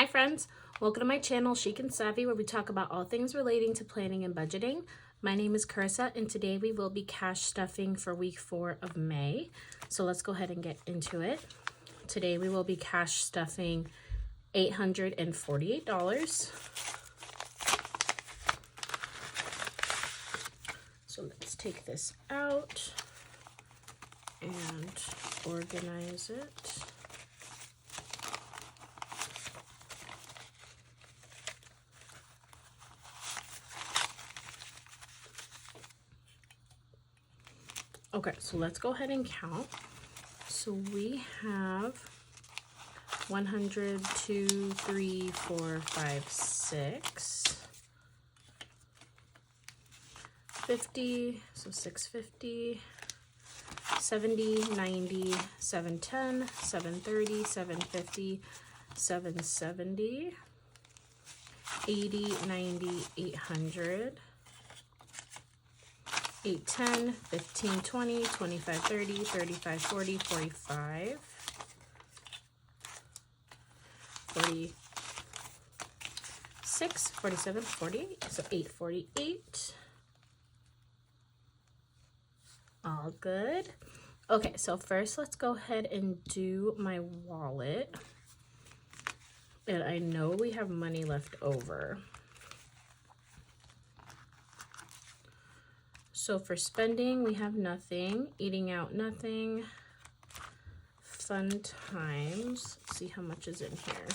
Hi friends, welcome to my channel Chic and Savvy, where we talk about all things relating to planning and budgeting. My name is Carissa and today we will be cash stuffing for week 4 of May. So let's go ahead and get into it. Today we will be cash stuffing $848. So let's take this out and organize it. Okay, so let's go ahead and count. So we have 100, 2, 3, 4, 5, 6, 50, so 650, 70, 90, 710, 730, 750, 770, 80, 90, 800, 8, 10, 15, 20, 25, 30, 35, 40, 45, 46, 47, 48, so 848. All good. Okay, so first let's go ahead and do my wallet. And I know we have money left over. So for spending, we have nothing. Eating out, nothing. Fun times. Let's see how much is in here.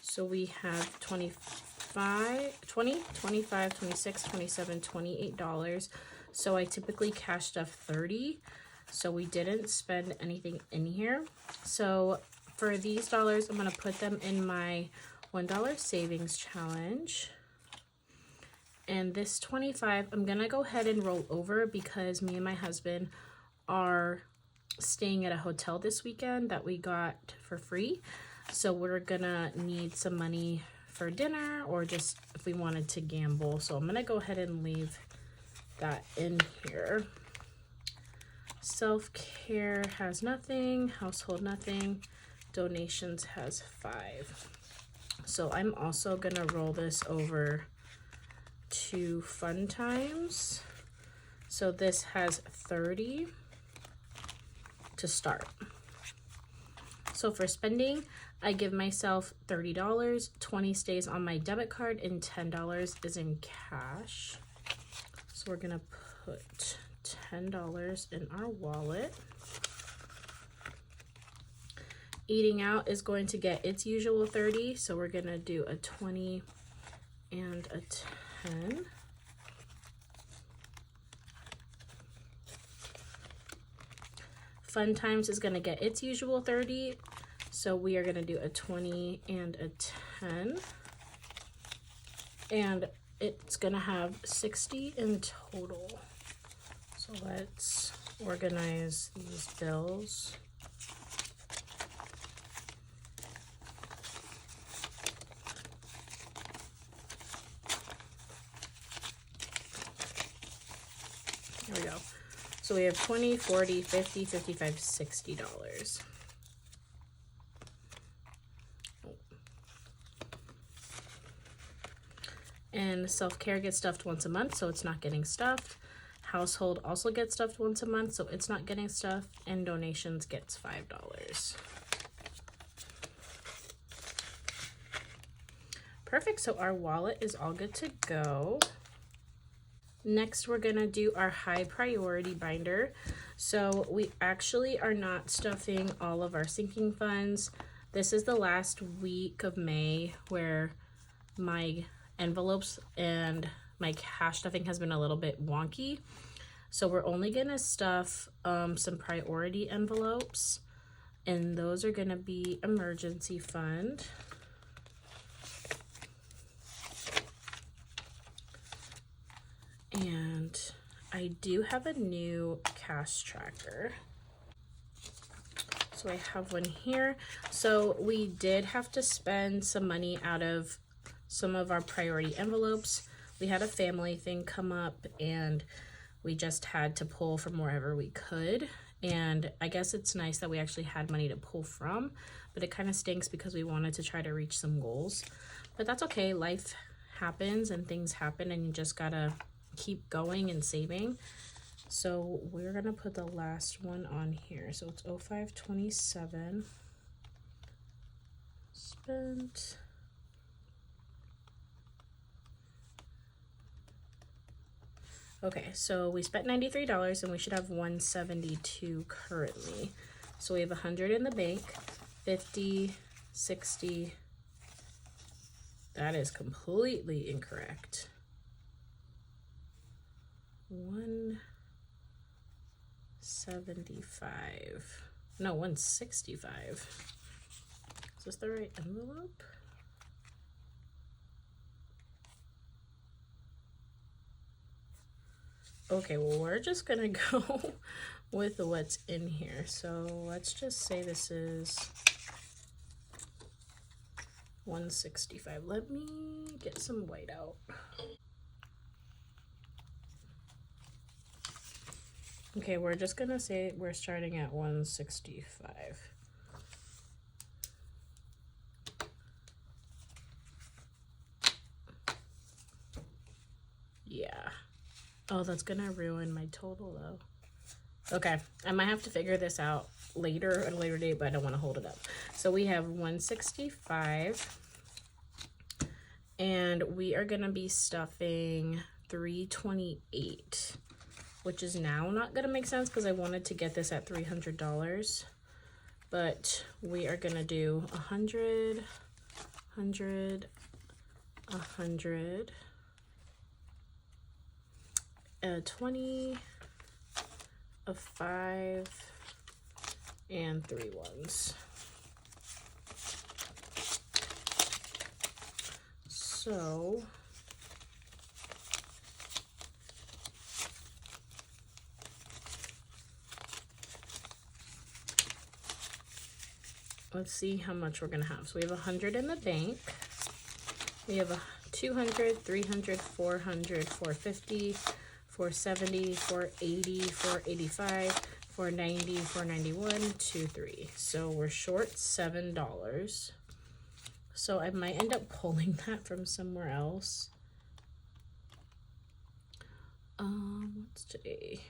So we have 25, 25, 26, 27, $28. So I typically cash stuff 30. So we didn't spend anything in here. So for these dollars, I'm going to put them in my $1 savings challenge. And this 25, I'm gonna go ahead and roll over because me and my husband are staying at a hotel this weekend that we got for free. So we're gonna need some money for dinner or just if we wanted to gamble. So I'm gonna go ahead and leave that in here. Self-care has nothing, household nothing, donations has 5. So I'm also gonna roll this over to fun times. So this has 30 to start. So for spending, I give myself $30, 20 stays on my debit card, and $10 is in cash. So we're gonna put $10 in our wallet. Eating out is going to get its usual 30, so we're gonna do a 20 and a 10. Fun times is gonna get its usual 30, so we are gonna do a 20 and a 10. And it's gonna have 60 in total. So let's organize these bills. Here we go. So we have 20, 40, 50, 55, $60. And self-care gets stuffed once a month, so it's not getting stuffed. Household also gets stuffed once a month, so it's not getting stuffed. And donations gets $5. Perfect, so our wallet is all good to go. Next, we're gonna do our high priority binder. So we actually are not stuffing all of our sinking funds. This is the last week of May where my envelopes and my cash stuffing has been a little bit wonky. So we're only gonna stuff some priority envelopes, and those are gonna be emergency fund. And I do have a new cash tracker. So I have one here. So we did have to spend some money out of some of our priority envelopes. We had a family thing come up and we just had to pull from wherever we could. And I guess it's nice that we actually had money to pull from, but it kind of stinks because we wanted to try to reach some goals. But that's okay. Life happens and things happen, and you just gotta keep going and saving. So we're gonna put the last one on here. So it's 0527 spent. Okay, so we spent $93 and we should have $172 currently. So we have 100 in the bank, 50, 60. That is completely incorrect. 175. No, 165. Is this the right envelope? Okay, well, we're just gonna go with what's in here. So let's just say this is 165. Let me get some white out. Okay, we're just gonna say we're starting at 165. Yeah. Oh, that's gonna ruin my total though. Okay, I might have to figure this out later at a later date, but I don't want to hold it up. So we have 165, and we are gonna be stuffing 328, which is now not gonna make sense because I wanted to get this at $300, but we are gonna do 100, 100, 100, 20, a 5, and 3 ones. So let's see how much we're gonna have. So we have 100 in the bank. We have a 200, 300, 400, 450, 470, 480, 485, 490, 491, 23. So we're short $7. So I might end up pulling that from somewhere else. What's today?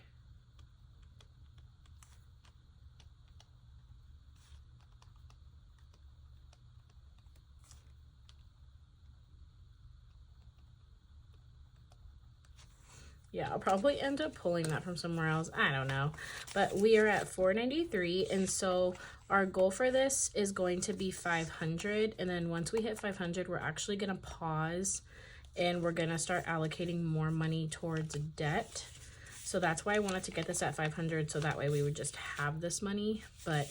Yeah, I'll probably end up pulling that from somewhere else. I don't know. But we are at 493, and so our goal for this is going to be 500. And then once we hit 500, we're actually going to pause and we're going to start allocating more money towards debt. So that's why I wanted to get this at 500, so that way we would just have this money. But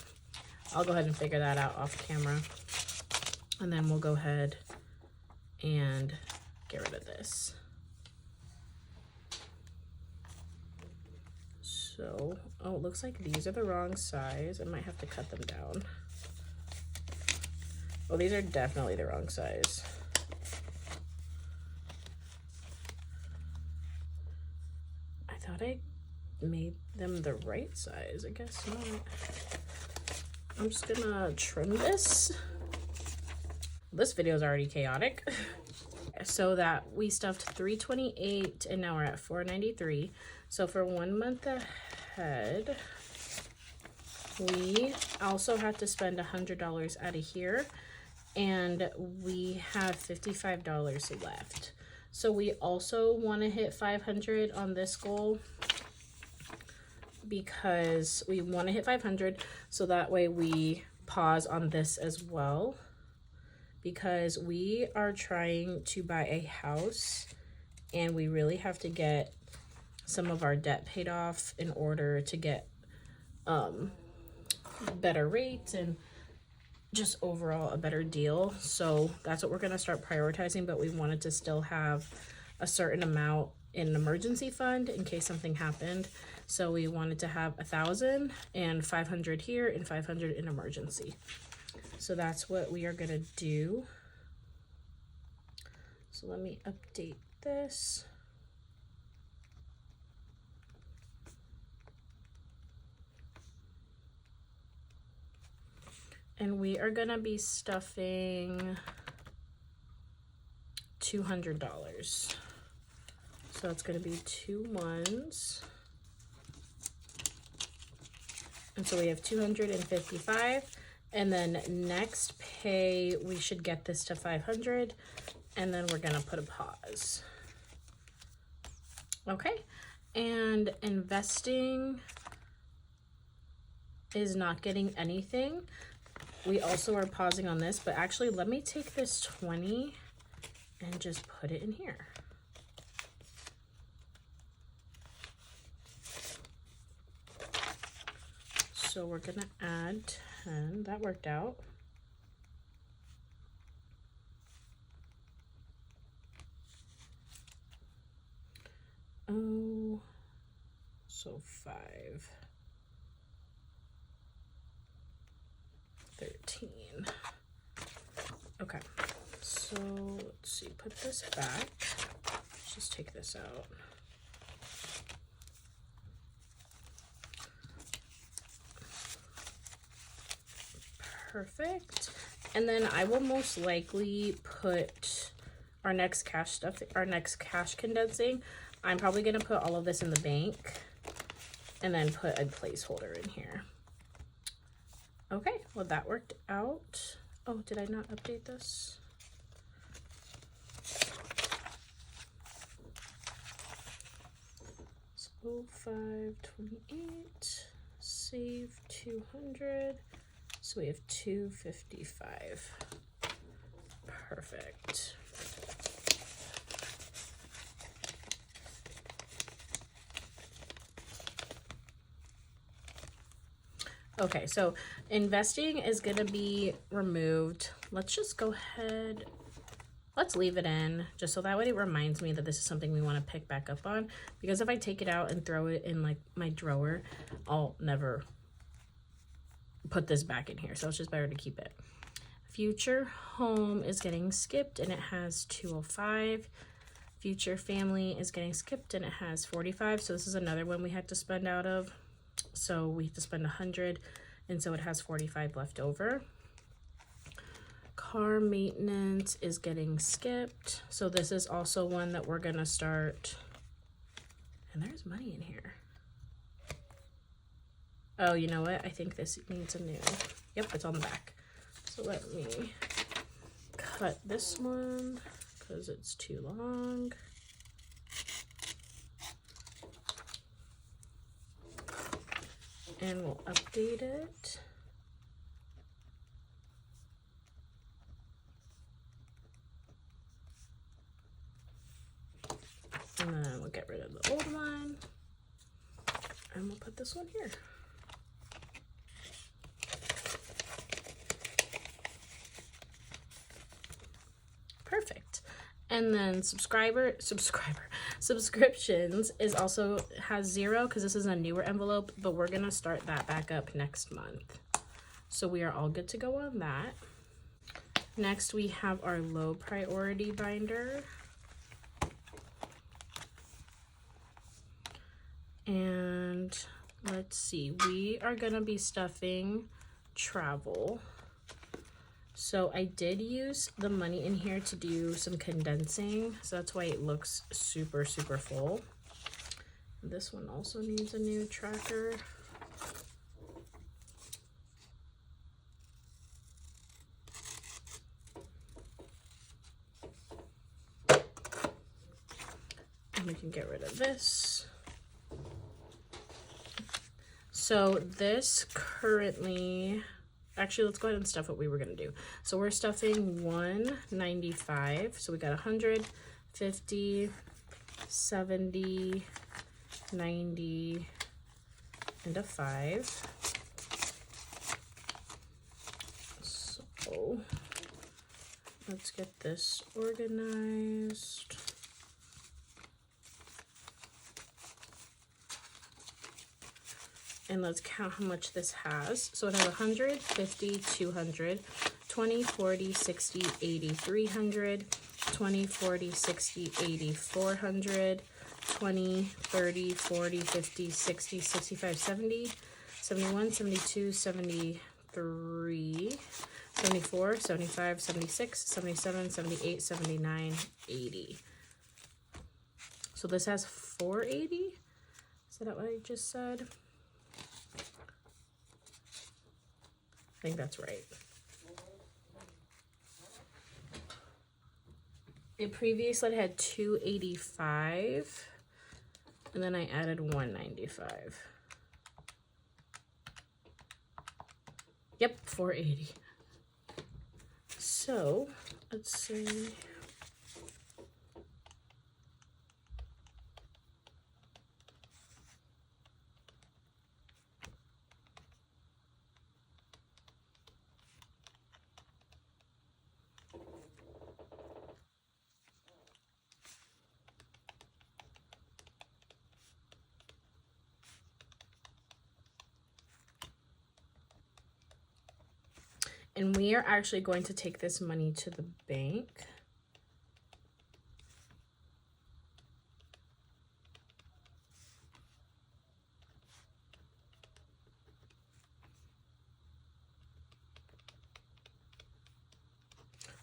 I'll go ahead and figure that out off camera. And then we'll go ahead and get rid of this. So, oh, it looks like these are the wrong size. I might have to cut them down. Oh, these are definitely the wrong size. I thought I made them the right size. I guess not. I'm just gonna trim this. This video is already chaotic. So that we stuffed 328 and now we're at 493. So for 1 month ahead, we also have to spend $100 out of here, and we have $55 left. So we also want to hit 500 on this goal because we want to hit 500 so that way we pause on this as well, because we are trying to buy a house and we really have to get some of our debt paid off in order to get better rates and just overall a better deal. So that's what we're going to start prioritizing, but we wanted to still have a certain amount in an emergency fund in case something happened. So we wanted to have 1,000 and 500 here and 500 in emergency. So that's what we are going to do. So let me update this. we are gonna be stuffing $200. So it's gonna be 2 ones. And so we have 255. And then next pay, we should get this to 500. And then we're gonna put a pause. Okay, and investing is not getting anything. We also are pausing on this, but actually let me take this 20 and just put it in here. So we're gonna add 10, that worked out. Oh, so 5. 13. Okay, so let's see, put this back. Let's just take this out. Perfect. And then I will most likely put our next cash stuff, our next cash condensing. I'm probably gonna put all of this in the bank and then put a placeholder in here. Okay, well that worked out. Oh, did I not update this? So 528, save 200. So we have 255. Perfect. Okay, so investing is gonna be removed. Let's just go ahead, let's leave it in, just so that way it reminds me that this is something we wanna pick back up on, because if I take it out and throw it in like my drawer, I'll never put this back in here, so it's just better to keep it. Future home is getting skipped and it has 205. Future family is getting skipped and it has 45, so this is another one we had to spend out of. So we have to spend 100, and so it has 45 left over. Car maintenance is getting skipped, so this is also one that we're gonna start. And there's money in here. Oh, you know what? I think this needs a new. Yep, it's on the back. So let me cut this one because it's too long. And we'll update it. And then we'll get rid of the old one. And we'll put this one here. Perfect. And then subscriptions is also has 0 because this is a newer envelope, but we're gonna start that back up next month. So we are all good to go on that. Next we have our low priority binder. And let's see, we are gonna be stuffing travel. So I did use the money in here to do some condensing, so that's why it looks super, super full. This one also needs a new tracker. And we can get rid of this. So this currently, actually, let's go ahead and stuff what we were gonna do. So we're stuffing 195. So we got 100, 50, 70, 90, and a 5. So let's get this organized. And let's count how much this has. So it has 100, 50, 200, 20, 40, 60, 80, 300, 20, 40, 60, 80, 400, 20, 30, 40, 50, 60, 65, 70, 71, 72, 73, 74, 75, 76, 77, 78, 79, 80. So this has 480. Is that what I just said? I think that's right. It previously had 285, and then I added 195. Yep, 480. So let's see. And we are actually going to take this money to the bank.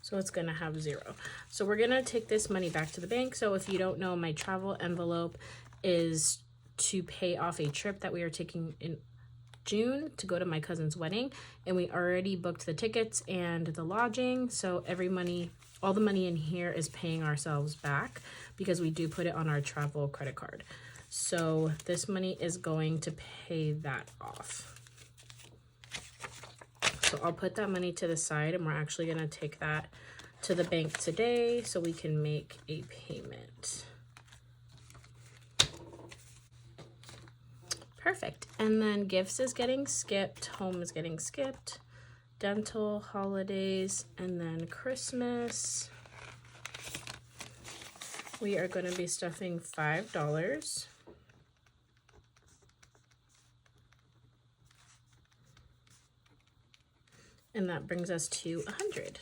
So it's gonna have 0. So we're gonna take this money back to the bank. So if you don't know, my travel envelope is to pay off a trip that we are taking in June to go to my cousin's wedding, and we already booked the tickets and the lodging. So all the money in here is paying ourselves back because we do put it on our travel credit card. So this money is going to pay that off. So I'll put that money to the side, and we're actually going to take that to the bank today so we can make a payment. Perfect. And then gifts is getting skipped, home is getting skipped, dental, holidays, and then Christmas. We are going to be stuffing $5. And that brings us to 100.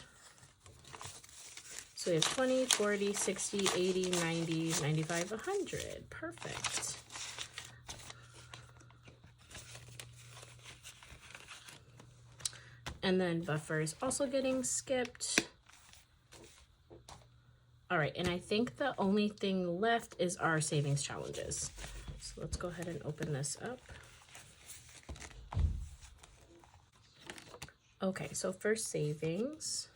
So we have 20, 40, 60, 80, 90, 95, 100. Perfect. And then buffer is also getting skipped. All right, and I think the only thing left is our savings challenges. So let's go ahead and open this up. Okay, so for savings,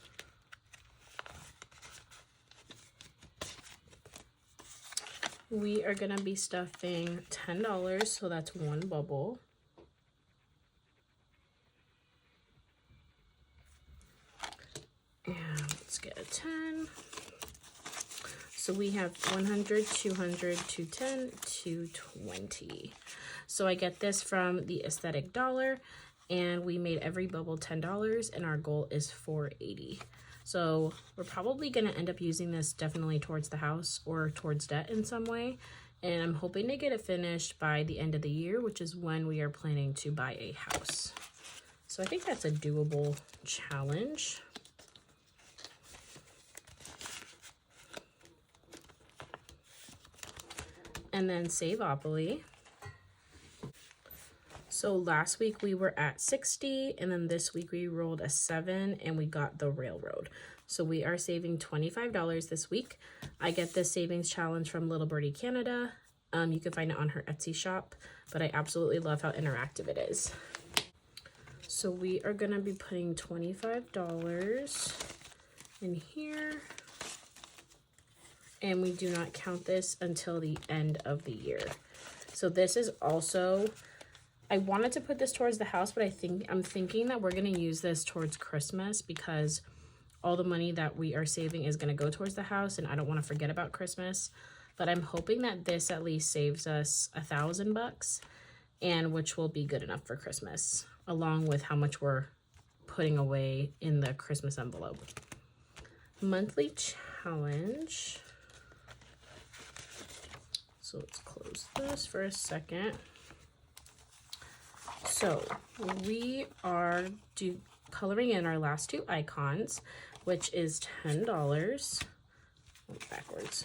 we are gonna be stuffing $10, so that's one bubble. And let's get a 10. So we have 100, 200, 210, 220. So I get this from the Aesthetic Dollar, and we made every bubble $10, and our goal is 480. So we're probably going to end up using this definitely towards the house or towards debt in some way. And I'm hoping to get it finished by the end of the year, which is when we are planning to buy a house. So I think that's a doable challenge. And then Saveopoly. So last week we were at 60, and then this week we rolled a 7 and we got the railroad. So we are saving $25 this week. I get this savings challenge from LittleBirdieCananda. You can find it on her Etsy shop, but I absolutely love how interactive it is. So we are gonna be putting $25 in here. And we do not count this until the end of the year. So this is also, I wanted to put this towards the house, but I'm thinking that we're gonna use this towards Christmas because all the money that we are saving is gonna go towards the house, and I don't wanna forget about Christmas. But I'm hoping that this at least saves us $1,000, and which will be good enough for Christmas, along with how much we're putting away in the Christmas envelope. Monthly challenge. So let's close this for a second. So we are coloring in our last two icons, which is $10. Backwards.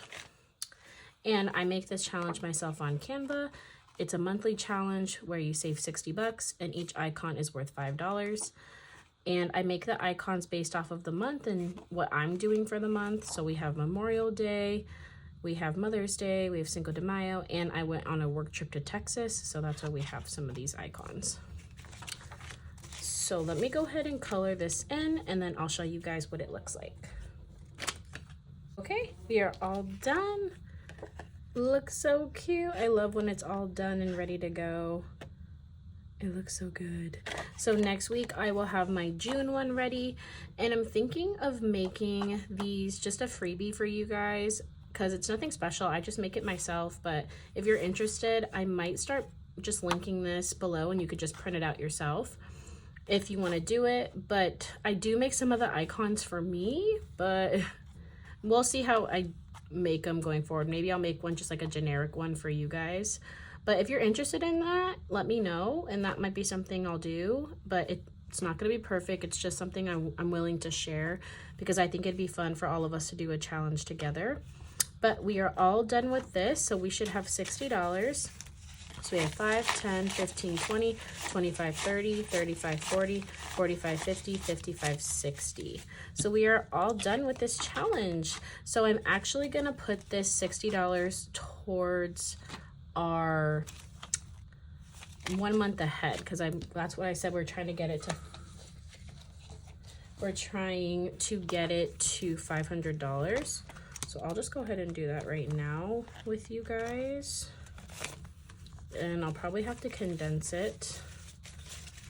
And I make this challenge myself on Canva. It's a monthly challenge where you save $60 and each icon is worth $5. And I make the icons based off of the month and what I'm doing for the month. So we have Memorial Day, we have Mother's Day, we have Cinco de Mayo, and I went on a work trip to Texas. So that's why we have some of these icons. So let me go ahead and color this in, and then I'll show you guys what it looks like. Okay, we are all done. Looks so cute. I love when it's all done and ready to go. It looks so good. So next week I will have my June one ready, and I'm thinking of making these just a freebie for you guys because it's nothing special. I just make it myself, but if you're interested, I might start just linking this below and you could just print it out yourself if you want to do it. But I do make some of the icons for me, but we'll see how I make them going forward. Maybe I'll make one just like a generic one for you guys. But if you're interested in that, let me know, and that might be something I'll do. But it's not going to be perfect. It's just something I'm willing to share because I think it'd be fun for all of us to do a challenge together. But we are all done with this, so we should have $60. So we have 5, 10, 15, 20, 25, 30, 35, 40, 45, 50, 55, 60. So we are all done with this challenge. So I'm actually going to put this $60 towards our 1 month ahead because that's what I said we're trying to get it to. We're trying to get it to $500. So I'll just go ahead and do that right now with you guys. And I'll probably have to condense it,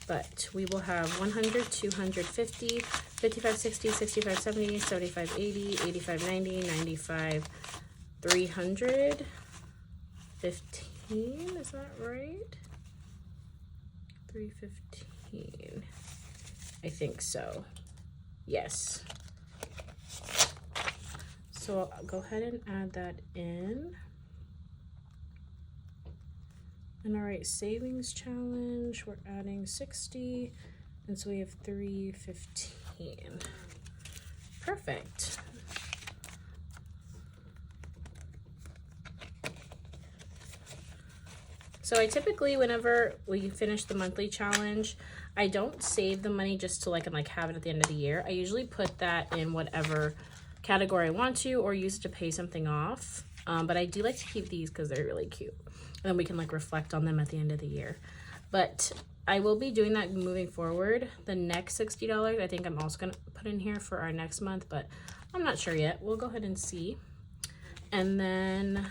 but we will have 100, 250, 55, 60, 65, 70, 75, 80, 85, 90, 95, 315, is that right? 315, I think so, yes. So I'll go ahead and add that in. And all right, savings challenge, we're adding 60, and so we have 315. Perfect. So I typically, whenever we finish the monthly challenge, I don't save the money just to like have it at the end of the year. I usually put that in whatever category I want to, or use it to pay something off. But I do like to keep these because they're really cute. And then we can like reflect on them at the end of the year. But I will be doing that moving forward. The next $60, I think I'm also gonna put in here for our next month, but I'm not sure yet. We'll go ahead and see. And then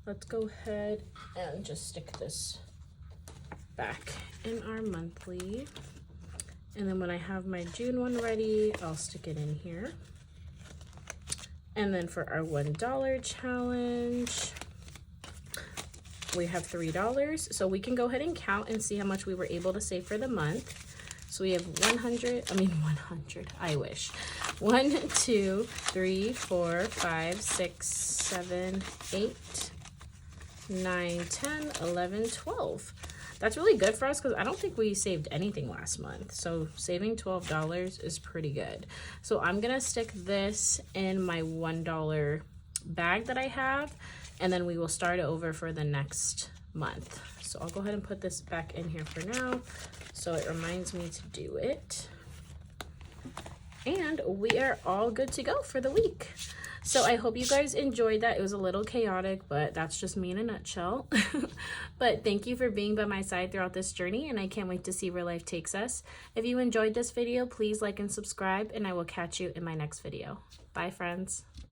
let's go ahead and just stick this back in our monthly. And then when I have my June one ready, I'll stick it in here. And then for our $1 challenge, we have $3. So we can go ahead and count and see how much we were able to save for the month. So we have 100, I wish. 1, 2, 3, 4, 5, 6, 7, 8, 9, 10, 11, 12. That's really good for us because I don't think we saved anything last month. So saving $12 is pretty good. So I'm going to stick this in my $1 bag that I have, and then we will start over for the next month. So I'll go ahead and put this back in here for now so it reminds me to do it. And we are all good to go for the week. So I hope you guys enjoyed that. It was a little chaotic, but that's just me in a nutshell. But thank you for being by my side throughout this journey, and I can't wait to see where life takes us. If you enjoyed this video, please like and subscribe, and I will catch you in my next video. Bye, friends.